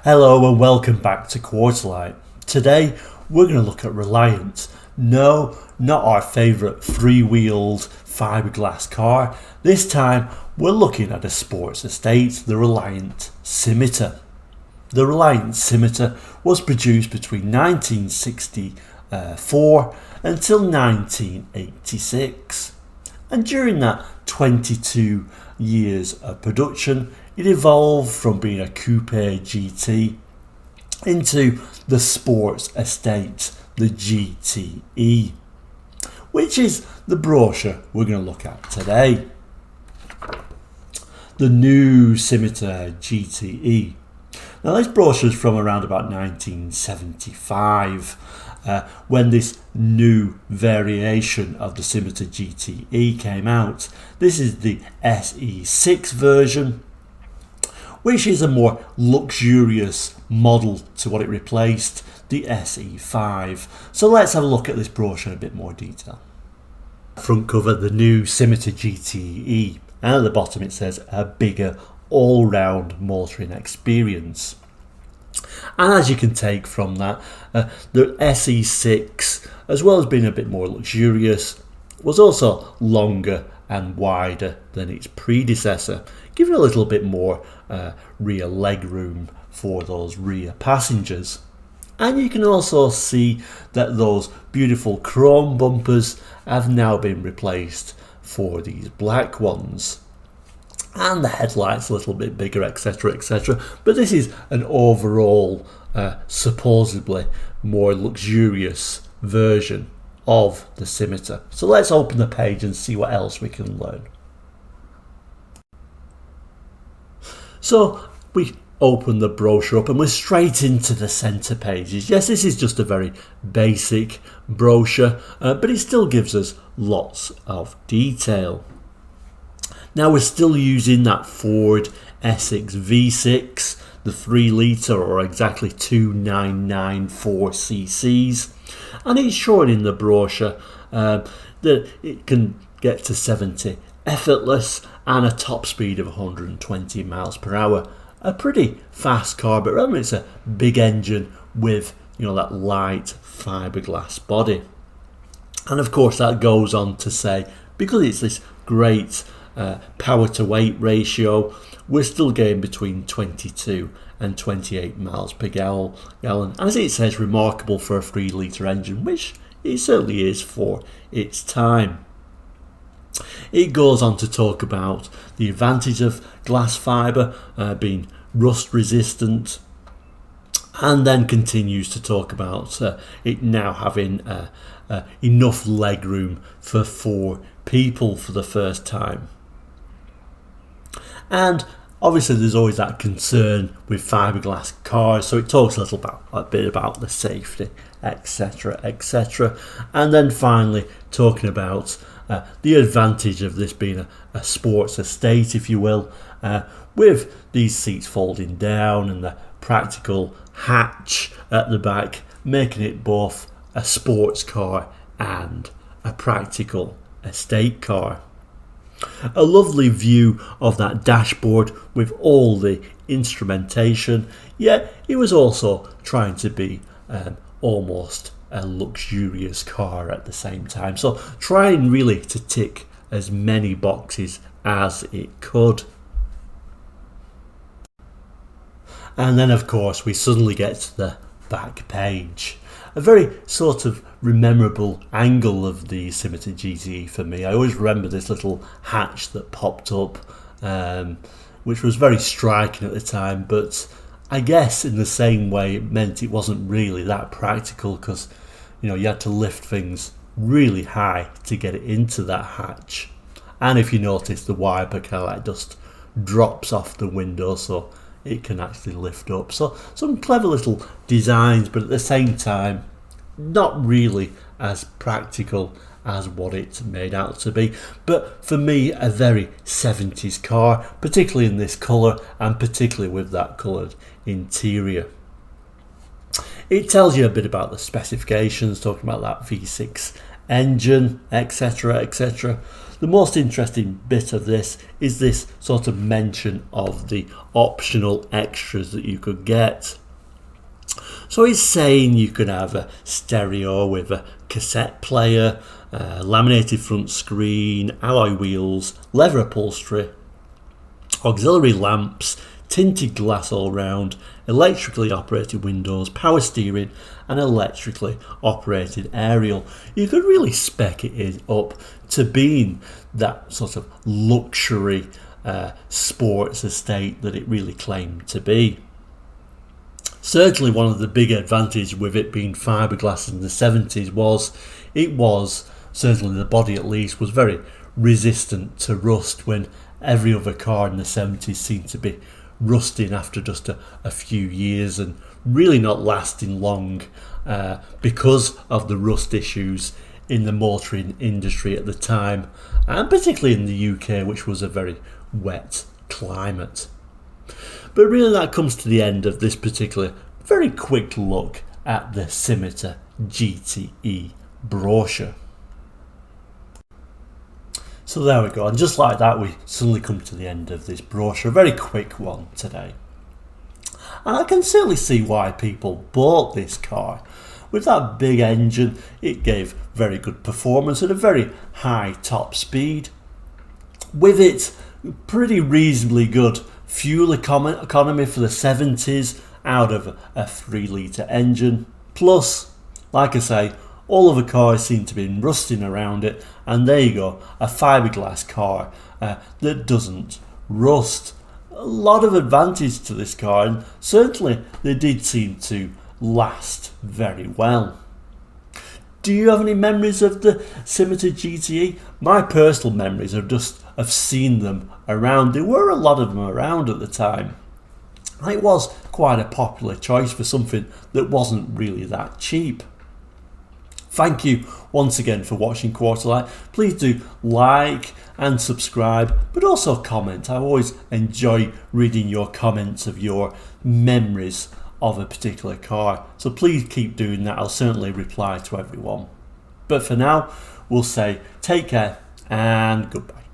Hello and welcome back to Quartzlight. Today we're going to look at Reliant. No, not our favourite three-wheeled fiberglass car. This time we're looking at a sports estate, the Reliant Scimitar. The Reliant Scimitar was produced between 1964 until 1986. And during that 22 years of production, it evolved from being a coupe GT into the sports estate, the GTE, which is the brochure we're going to look at today. The new Scimitar GTE. Now this brochure is from around about 1975, when this new variation of the Scimitar GTE came out. This is the SE6 version, which is a more luxurious model to what it replaced, the SE5. So let's have a look at this brochure in a bit more detail. Front cover, the new Scimitar GTE, and at the bottom it says a bigger all-round motoring experience. And as you can take from that, the SE6, as well as being a bit more luxurious, was also longer and wider than its predecessor, giving a little bit more rear leg room for those rear passengers. And you can also see that those beautiful chrome bumpers have now been replaced for these black ones, and the headlights a little bit bigger, etc, etc. But this is an overall supposedly more luxurious version of the Scimitar. So let's open the page and see what else we can learn. So we open the brochure up and we're straight into the centre pages. Yes, this is just a very basic brochure, but it still gives us lots of detail. Now we're still using that Ford Essex V6, the 3 litre or exactly 2994 cc's, and it's shown in the brochure that it can get to 70 effortless and a top speed of 120 miles per hour. A pretty fast car, but remember it's a big engine with, you know, that light fiberglass body. And of course that goes on to say, because it's this great power to weight ratio, we're still getting between 22 and 28 miles per gallon. As it says, remarkable for a 3 litre engine, which it certainly is for its time. It goes on to talk about the advantage of glass fibre being rust resistant, and then continues to talk about it now having enough leg room for 4 people for the first time. And obviously there's always that concern with fiberglass cars, so it talks a bit about the safety, etc, etc. And then finally talking about the advantage of this being a sports estate, if you will, with these seats folding down and the practical hatch at the back, making it both a sports car and a practical estate car. A lovely view of that dashboard with all the instrumentation, yet it was also trying to be almost a luxurious car at the same time, so trying really to tick as many boxes as it could. And then of course we suddenly get to the back page, a very sort of memorable angle of the Scimitar GTE for me. I always remember this little hatch that popped up, which was very striking at the time, but I guess in the same way it meant it wasn't really that practical, because you know, you had to lift things really high to get it into that hatch. And if you notice, the wiper kind of like just drops off the window so it can actually lift up. So some clever little designs, but at the same time not really as practical as what it's made out to be. But for me, a very 70s car, particularly in this colour and particularly with that coloured interior. It tells you a bit about the specifications, talking about that V6 engine, etc, etc. The most interesting bit of this is this sort of mention of the optional extras that you could get. So it's saying you could have a stereo with a cassette player, laminated front screen, alloy wheels, leather upholstery, auxiliary lamps, tinted glass all round, electrically operated windows, power steering and electrically operated aerial. You could really spec it up to being that sort of luxury sports estate that it really claimed to be. Certainly one of the big advantages with it being fiberglass in the 70s was certainly the body at least was very resistant to rust, when every other car in the 70s seemed to be rusting after just a few years and really not lasting long because of the rust issues in the motoring industry at the time, and particularly in the UK, which was a very wet climate. But really that comes to the end of this particular very quick look at the Scimitar GTE brochure. So there we go, and just like that we suddenly come to the end of this brochure, a very quick one today. And I can certainly see why people bought this car. With that big engine, it gave very good performance at a very high top speed. With it, pretty reasonably good fuel economy for the 70s out of a 3 litre engine. Plus, like I say, all of the cars seem to be rusting around it, and there you go, a fiberglass car that doesn't rust. A lot of advantage to this car, and certainly they did seem to last very well. Do you have any memories of the Scimitar GTE? My personal memories are just of seeing them around. There were a lot of them around at the time. It was quite a popular choice for something that wasn't really that cheap. Thank you once again for watching Quarterlight. Please do like and subscribe, but also comment. I always enjoy reading your comments of your memories of a particular car, so please keep doing that. I'll certainly reply to everyone. But for now, we'll say take care and goodbye.